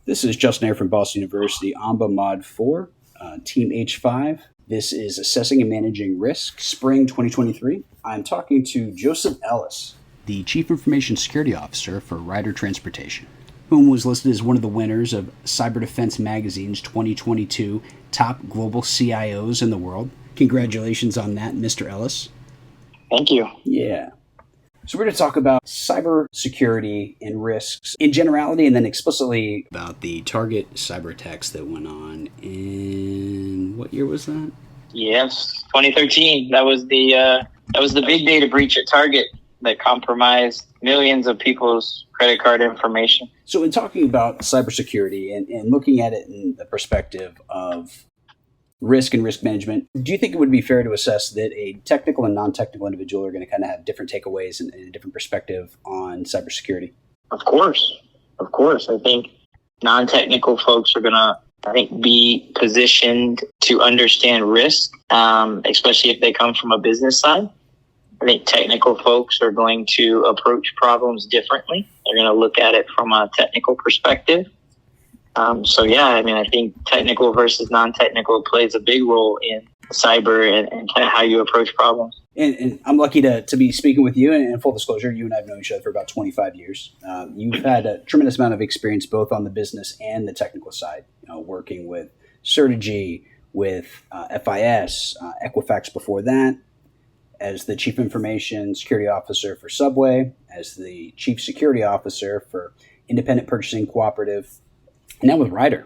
This is Justin Haire from Boston University, AMBA Mod 4, Team H5. This is Assessing and Managing Risk, Spring 2023. I'm talking to Joseph Ellis, the Chief Information Security Officer for Ryder Transportation, whom was listed as one of the winners of Cyber Defense Magazine's 2022 Top Global CIOs in the World. Congratulations on that, Mr. Ellis. Thank you. Yeah. So we're going to talk about cybersecurity and risks in generality, and then explicitly about the Target cyber attacks that went on in what year was that? Yes, 2013. That was the big data breach at Target that compromised millions of people's credit card information. So in talking about cybersecurity and looking at it in the perspective of risk and risk management, do you think it would be fair to assess that a technical and non-technical individual are going to kind of have different takeaways and a different perspective on cybersecurity? Of course. I think non-technical folks are going to, be positioned to understand risk, especially if they come from a business side. I think technical folks are going to approach problems differently. They're going to look at it from a technical perspective. I think technical versus non-technical plays a big role in cyber and kind of how you approach problems. And I'm lucky to be speaking with you. And in full disclosure, you and I have known each other for about 25 years. You've had a tremendous amount of experience both on the business and the technical side, working with Certegy, with FIS, Equifax before that, as the Chief Information Security Officer for Subway, as the Chief Security Officer for Independent Purchasing Cooperative, and now with Ryder.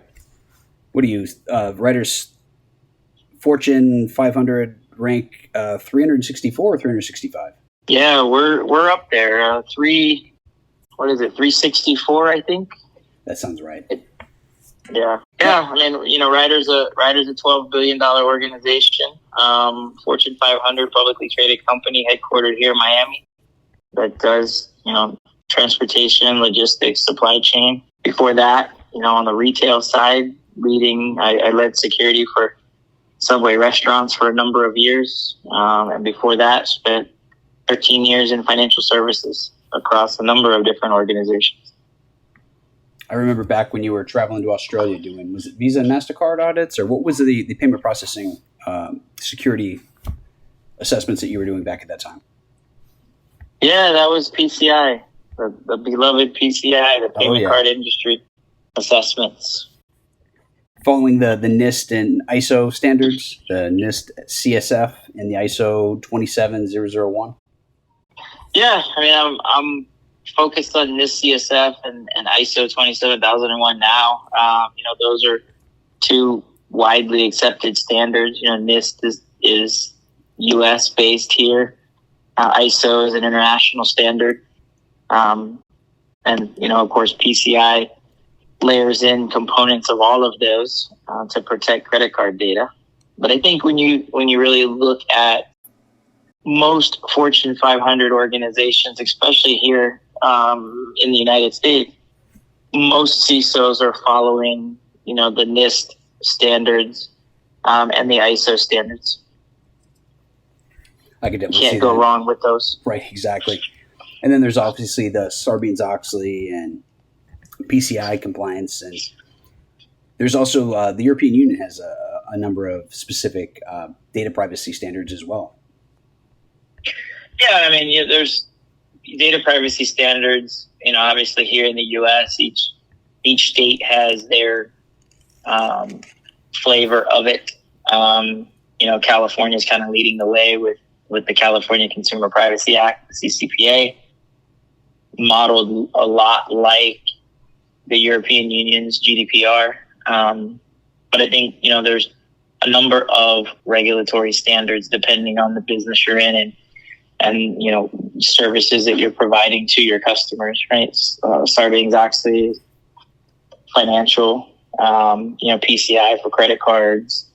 What do you, Ryder's Fortune 500 rank 364 or 365? Yeah, we're up there. 364, I think. That sounds right. Yeah. Ryder's a $12 billion organization, Fortune 500 publicly traded company headquartered here in Miami that does, transportation, logistics, supply chain. Before that, on the retail side, I led security for Subway restaurants for a number of years. And before that, spent 13 years in financial services across a number of different organizations. I remember back when you were traveling to Australia was it Visa and MasterCard audits, or what was the payment processing security assessments that you were doing back at that time? Yeah, that was PCI, the beloved PCI, the payment card industry assessments. Following the NIST and ISO standards, the NIST CSF and the ISO 27001? Yeah, I'm focused on NIST CSF and ISO 27001 now. Those are two widely accepted standards. NIST is U.S. based here. ISO is an international standard. Of course, PCI layers in components of all of those to protect credit card data. But I think when you really look at most Fortune 500 organizations, especially here in the United States, most CISOs are following, the NIST standards and the ISO standards. I could definitely can't go wrong with those. Right, exactly. And then there's obviously the Sarbanes-Oxley and PCI compliance, and there's also the European Union has a number of specific data privacy standards as well. Yeah, there's data privacy standards. Obviously here in the U.S., each state has their flavor of it. California is kind of leading the way with the California Consumer Privacy Act, the CCPA, modeled a lot like the European Union's GDPR. But I think, there's a number of regulatory standards depending on the business you're in and services that you're providing to your customers, right? Sarbanes-Oxley, financial, PCI for credit cards.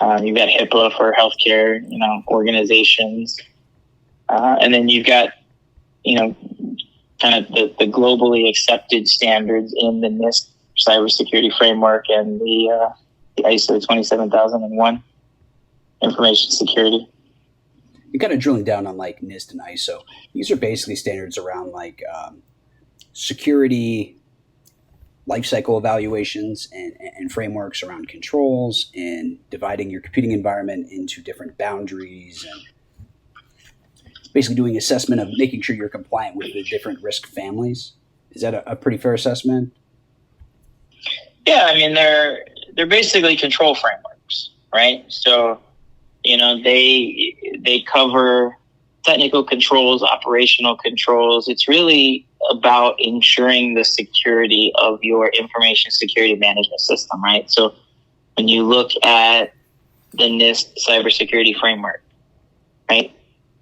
You've got HIPAA for healthcare, organizations. And then you've got, kind of the globally accepted standards in the NIST cybersecurity framework and the ISO 27001 information security. And kind of drilling down on like NIST and ISO, these are basically standards around like security lifecycle evaluations and frameworks around controls and dividing your computing environment into different boundaries and basically doing assessment of making sure you're compliant with the different risk families. Is that a pretty fair assessment? Yeah, I mean they're basically control frameworks, right? So, they cover technical controls, operational controls. It's really about ensuring the security of your information security management system, right? So when you look at the NIST cybersecurity framework, right,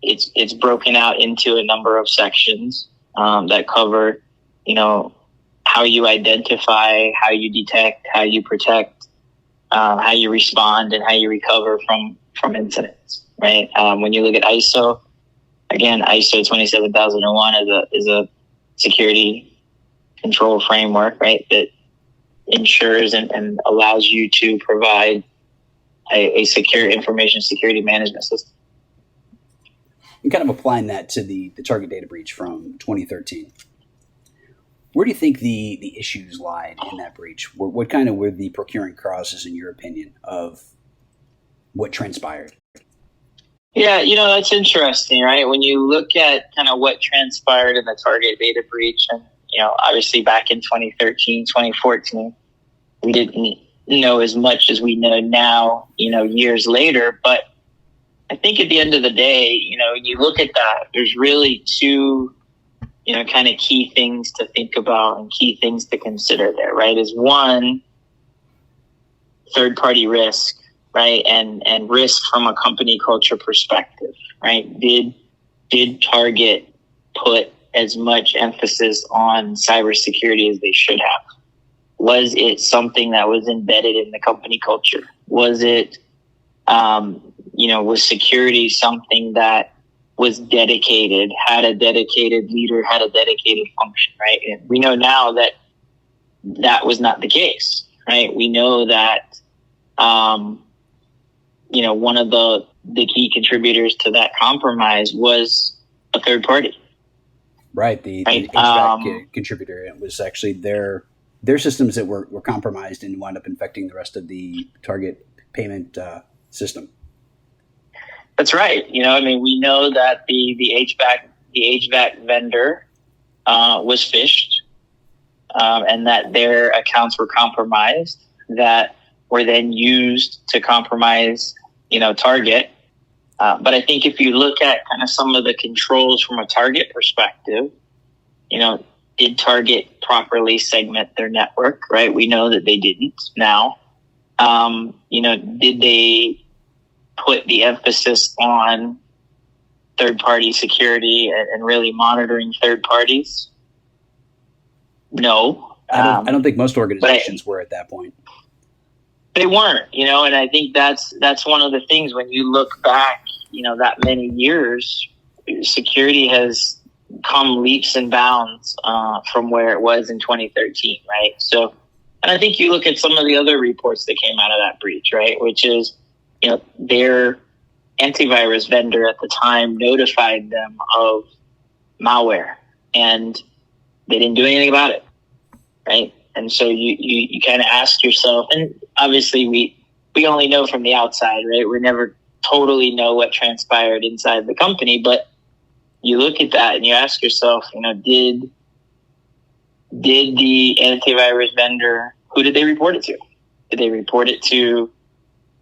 it's broken out into a number of sections that cover, how you identify, how you detect, how you protect, how you respond, and how you recover from incidents, right? When you look at ISO, again, ISO 27001 is a security control framework, right, that ensures and allows you to provide a secure information security management system. And kind of applying that to the target data breach from 2013. Where do you think the issues lied in that breach? What kind of were the procuring causes, in your opinion, of what transpired? Yeah, that's interesting, right? When you look at kind of what transpired in the target data breach, and, obviously back in 2013, 2014, we didn't know as much as we know now, years later. But I think at the end of the day, when you look at that, there's really two, kind of key things to think about and key things to consider there, right? Is one, third-party risk, right? And risk from a company culture perspective, right? Did Target put as much emphasis on cybersecurity as they should have? Was it something that was embedded in the company culture? Was it, was security something that was dedicated, had a dedicated leader, had a dedicated function, right? And we know now that that was not the case, right? We know that, one of the key contributors to that compromise was a third party. Right. The HVAC contributor. It was actually their systems that were compromised and wound up infecting the rest of the target payment system. That's right. We know that the HVAC vendor was phished, and that their accounts were compromised, that were then used to compromise, Target. But I think if you look at kind of some of the controls from a Target perspective, did Target properly segment their network, right? We know that they didn't now. Did they put the emphasis on third-party security and really monitoring third parties? No. I don't think most organizations were at that point. They weren't, and I think that's one of the things when you look back, that many years, security has come leaps and bounds from where it was in 2013, right? So, and I think you look at some of the other reports that came out of that breach, right, which is, their antivirus vendor at the time notified them of malware, and they didn't do anything about it, right? And so you kind of ask yourself, and obviously we only know from the outside, right? We never totally know what transpired inside the company, but you look at that and you ask yourself, did the antivirus vendor, who did they report it to? Did they report it to,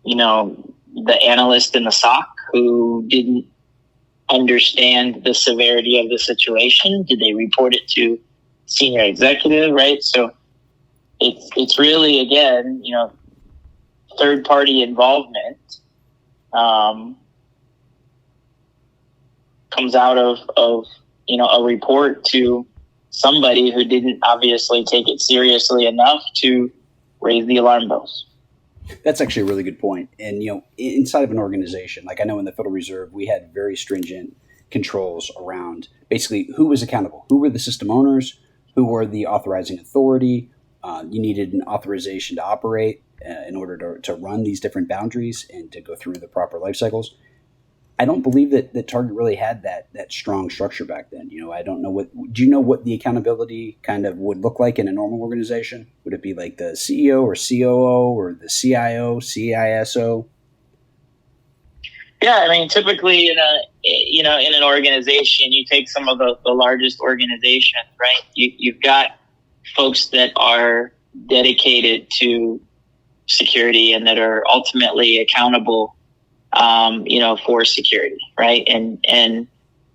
the analyst in the SOC who didn't understand the severity of the situation? Did they report it to senior executive, right? So it's really, again, third party involvement comes out of a report to somebody who didn't obviously take it seriously enough to raise the alarm bells. That's actually a really good point. And, inside of an organization, like I know in the Federal Reserve, we had very stringent controls around basically who was accountable, who were the system owners, who were the authorizing authority. You needed an authorization to operate in order to run these different boundaries and to go through the proper life cycles. I don't believe that Target really had that strong structure back then. I don't know do you know what the accountability kind of would look like in a normal organization? Would it be like the CEO or COO or the CIO, CISO? Yeah, I mean, typically in an organization, you take some of the largest organizations, right? You've got folks that are dedicated to security and that are ultimately accountable, for security, right? And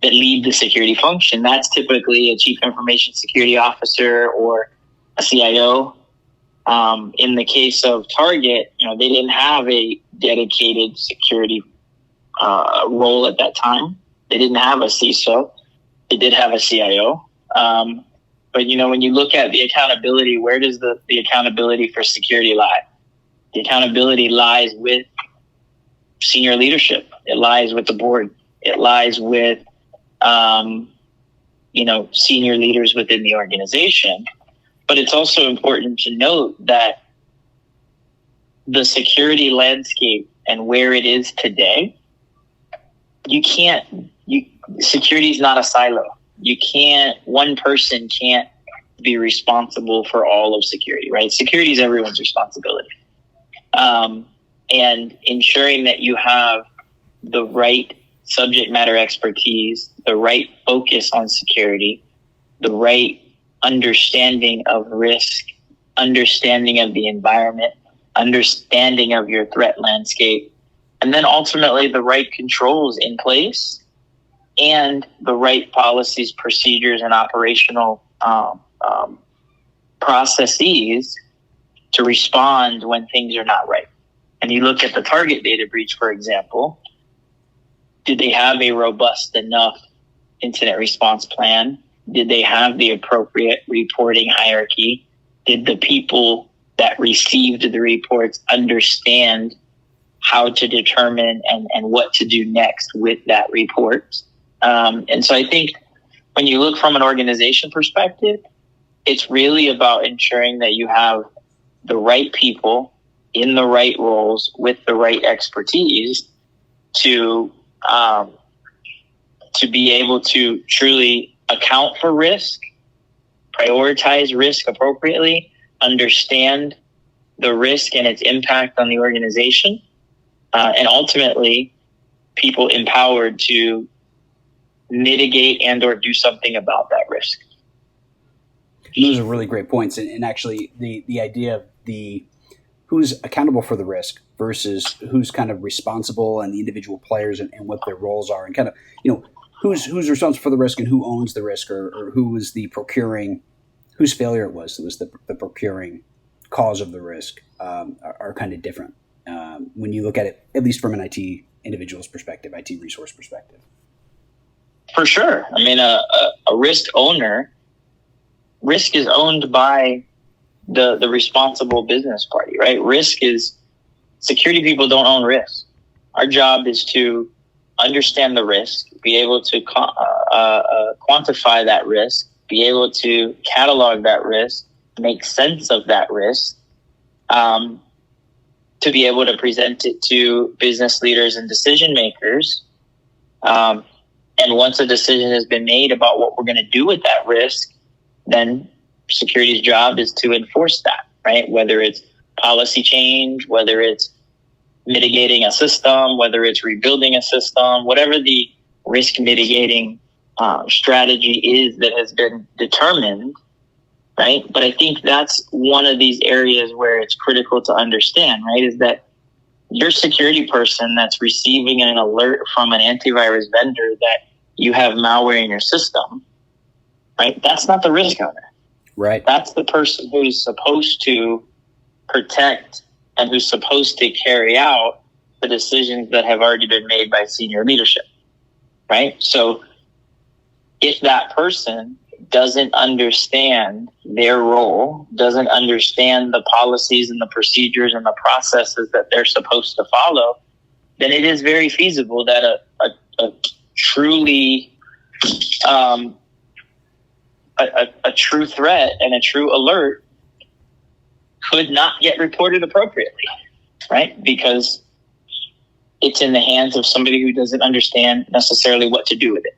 that lead the security function. That's typically a chief information security officer or a CIO. In the case of Target, they didn't have a dedicated security role at that time. They didn't have a CISO. They did have a CIO. But when you look at the accountability, where does the accountability for security lie? The accountability lies with senior leadership. It lies with the board. It lies with, senior leaders within the organization. But it's also important to note that the security landscape and where it is today, security is not a silo. One person can't be responsible for all of security, right? Security is everyone's responsibility. And ensuring that you have the right subject matter expertise, the right focus on security, the right understanding of risk, understanding of the environment, understanding of your threat landscape, and then ultimately the right controls in place and the right policies, procedures, and operational processes to respond when things are not right. And you look at the Target data breach, for example, did they have a robust enough incident response plan? Did they have the appropriate reporting hierarchy? Did the people that received the reports understand how to determine and what to do next with that report? And so I think when you look from an organization perspective, it's really about ensuring that you have the right people in the right roles with the right expertise to be able to truly account for risk, prioritize risk appropriately, understand the risk and its impact on the organization, and ultimately people empowered to mitigate and or do something about that risk. Those are really great points. And actually the idea of who's accountable for the risk versus who's kind of responsible and the individual players and what their roles are and kind of, who's responsible for the risk and who owns the risk or who was the procuring, whose failure it was the procuring cause of the risk are kind of different when you look at it, at least from an IT individual's perspective, IT resource perspective. For sure. I mean, a risk is owned by the responsible business party, right? Security people don't own risk. Our job is to understand the risk, be able to quantify that risk, be able to catalog that risk, make sense of that risk, to be able to present it to business leaders and decision makers. And once a decision has been made about what we're going to do with that risk, then security's job is to enforce that, right? Whether it's policy change, whether it's mitigating a system, whether it's rebuilding a system, whatever the risk mitigating strategy is that has been determined, right? But I think that's one of these areas where it's critical to understand, right? Is that your security person that's receiving an alert from an antivirus vendor that you have malware in your system, right? That's not the risk owner. Right. That's the person who's supposed to protect and who's supposed to carry out the decisions that have already been made by senior leadership, right? So if that person doesn't understand their role, doesn't understand the policies and the procedures and the processes that they're supposed to follow, then it is very feasible that a truly a true threat and a true alert could not get reported appropriately, right? Because it's in the hands of somebody who doesn't understand necessarily what to do with it.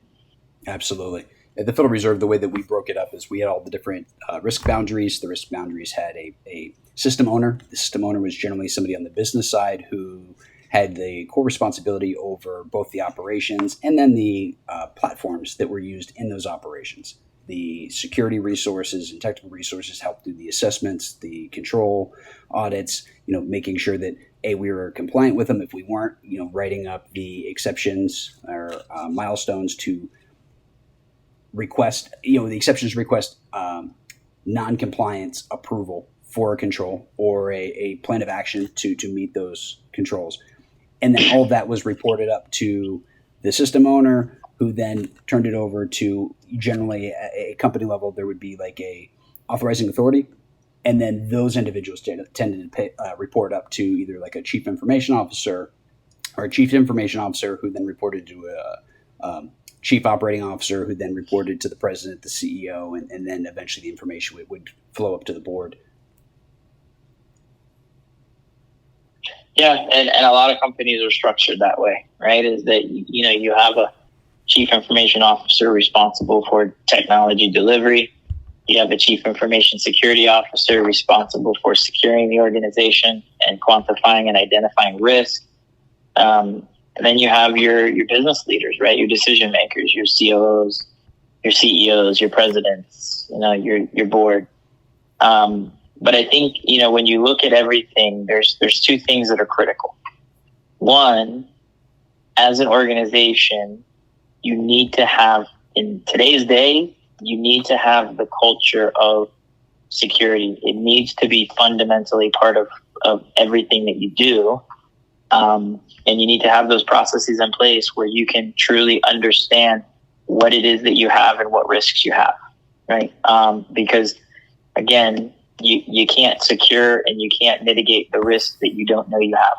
Absolutely. At the Federal Reserve, the way that we broke it up is we had all the different risk boundaries. The risk boundaries had a system owner. The system owner was generally somebody on the business side who had the core responsibility over both the operations and then the platforms that were used in those operations. The security resources and technical resources helped do the assessments, the control audits, making sure that we were compliant with them. If we weren't, writing up the exceptions or milestones to request, the exceptions request non-compliance approval for a control or a plan of action to meet those controls. And then all of that was reported up to the system owner, who then turned it over to generally a company level. There would be like a authorizing authority. And then those individuals tended to report up to either like a chief information officer or a chief information officer who then reported to a chief operating officer who then reported to the president, the CEO, and then eventually the information would flow up to the board. Yeah, and a lot of companies are structured that way, right? Is that, you have a chief information officer responsible for technology delivery. You have a chief information security officer responsible for securing the organization and quantifying and identifying risk. And then you have your business leaders, right? Your decision makers, your COOs, your CEOs, your presidents, your board. But I think, when you look at everything, there's two things that are critical. One, as an organization, you need to have, in today's day, you need to have the culture of security. It needs to be fundamentally part of everything that you do. And you need to have those processes in place where you can truly understand what it is that you have and what risks you have, right? Because, again, you can't secure and you can't mitigate the risks that you don't know you have.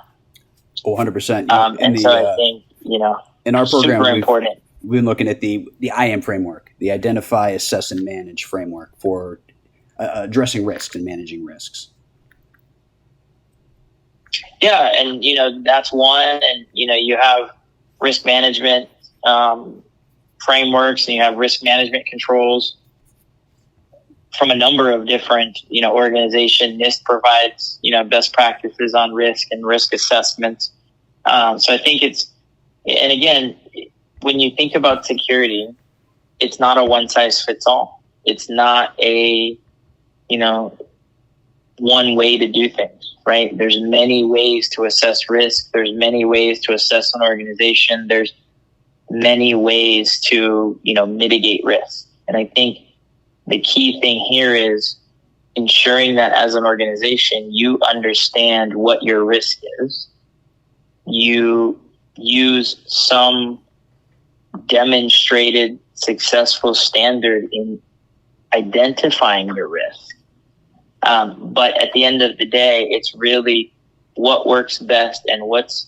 100%. I think, in our program, super important. We've been looking at the IAM framework, the Identify, Assess, and Manage framework for addressing risks and managing risks. Yeah, and that's one, and you have risk management frameworks, and you have risk management controls from a number of different organizations. NIST provides best practices on risk and risk assessments. So I think and again, when you think about security, it's not a one size fits all. It's not a one way to do things, right? There's many ways to assess risk. There's many ways to assess an organization. There's many ways to, mitigate risk. And I think the key thing here is ensuring that as an organization, you understand what your risk is. You use some demonstrated successful standard in identifying your risk. But at the end of the day, it's really what works best and what's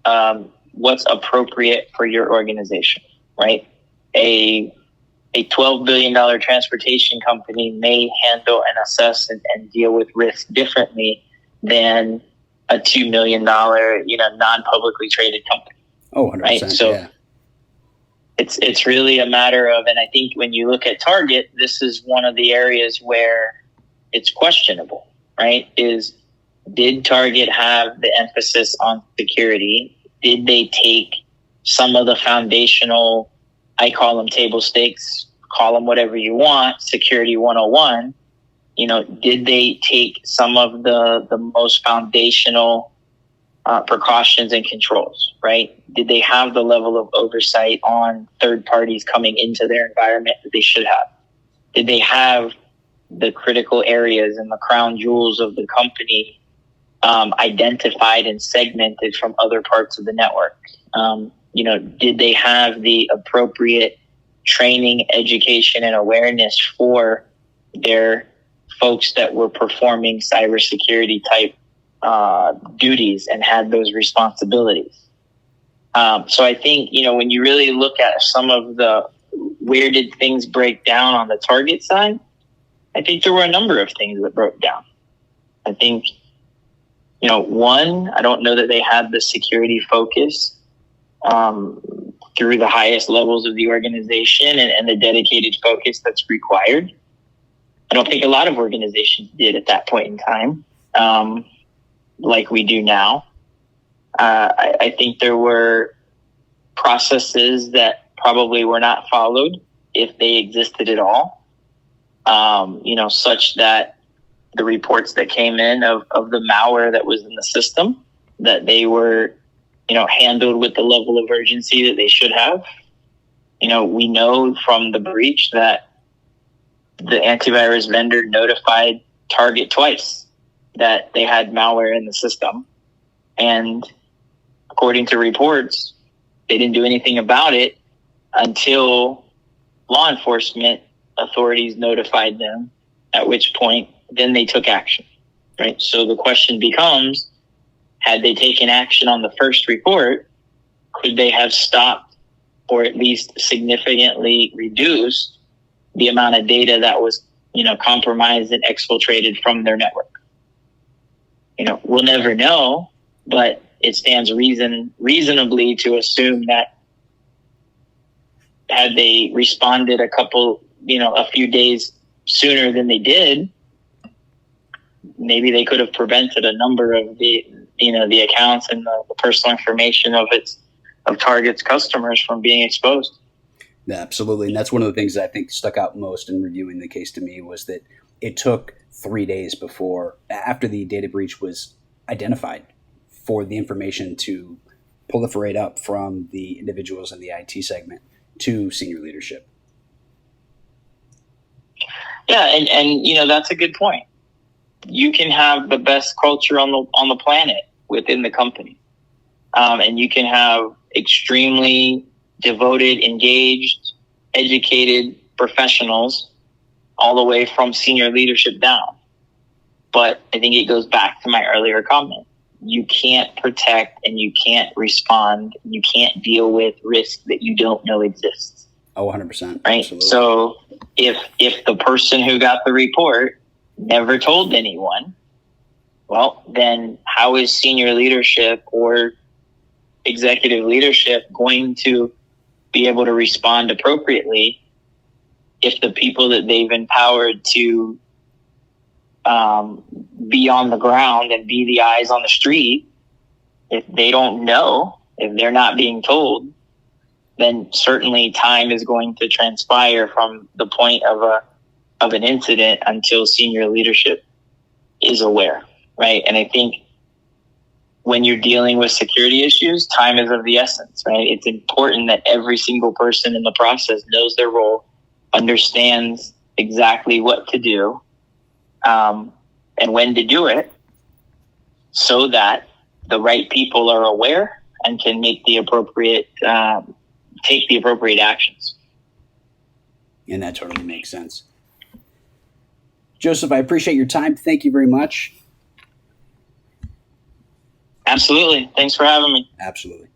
appropriate for your organization, right? A $12 billion transportation company may handle and assess and deal with risk differently than a $2 million, non-publicly traded company. Oh, 100%. Right? So yeah. It's really a matter of, and I think when you look at Target, this is one of the areas where it's questionable, right? Did Target have the emphasis on security? Did they take some of the foundational, I call them table stakes, call them whatever you want, security 101, did they take some of the most foundational precautions and controls, right? Did they have the level of oversight on third parties coming into their environment that they should have? Did they have the critical areas and the crown jewels of the company identified and segmented from other parts of the network? Did they have the appropriate training, education, and awareness for their folks that were performing cybersecurity type duties and had those responsibilities? So I think, when you really look at some of where did things break down on the Target side, I think there were a number of things that broke down. I think One, I don't know that they had the security focus through the highest levels of the organization and the dedicated focus that's required. I don't think a lot of organizations did at that point in time, like we do now. I think there were processes that probably were not followed, if they existed at all, such that the reports that came in of the malware that was in the system, that they were, handled with the level of urgency that they should have. We know from the breach that the antivirus vendor notified Target twice that they had malware in the system. And according to reports, they didn't do anything about it until law enforcement authorities notified them, at which point then they took action, right? So the question becomes, had they taken action on the first report, could they have stopped or at least significantly reduced the amount of data that was, compromised and exfiltrated from their network? We'll never know, but it stands reasonably to assume that had they responded a few days sooner than they did, maybe they could have prevented a number of the accounts and the personal information of Target's customers from being exposed. Yeah, absolutely. And that's one of the things that I think stuck out most in reviewing the case to me, was that it took 3 days after the data breach was identified, for the information to proliferate up from the individuals in the IT segment to senior leadership. Yeah, and that's a good point. You can have the best culture on the planet within the company, and you can have extremely devoted, engaged, educated professionals all the way from senior leadership down. But I think it goes back to my earlier comment. You can't protect and you can't respond. You can't deal with risk that you don't know exists. Oh, 100%. Right. Absolutely. So if the person who got the report never told anyone, well, then how is senior leadership or executive leadership going to be able to respond appropriately if the people that they've empowered to be on the ground and be the eyes on the street, if they don't know, if they're not being told, then certainly time is going to transpire from the point of an incident until senior leadership is aware, right? And I think when you're dealing with security issues, time is of the essence, right? It's important that every single person in the process knows their role, understands exactly what to do, and when to do it, so that the right people are aware and can make the appropriate, take the appropriate actions. And that totally makes sense. Joseph, I appreciate your time. Thank you very much. Absolutely. Thanks for having me. Absolutely.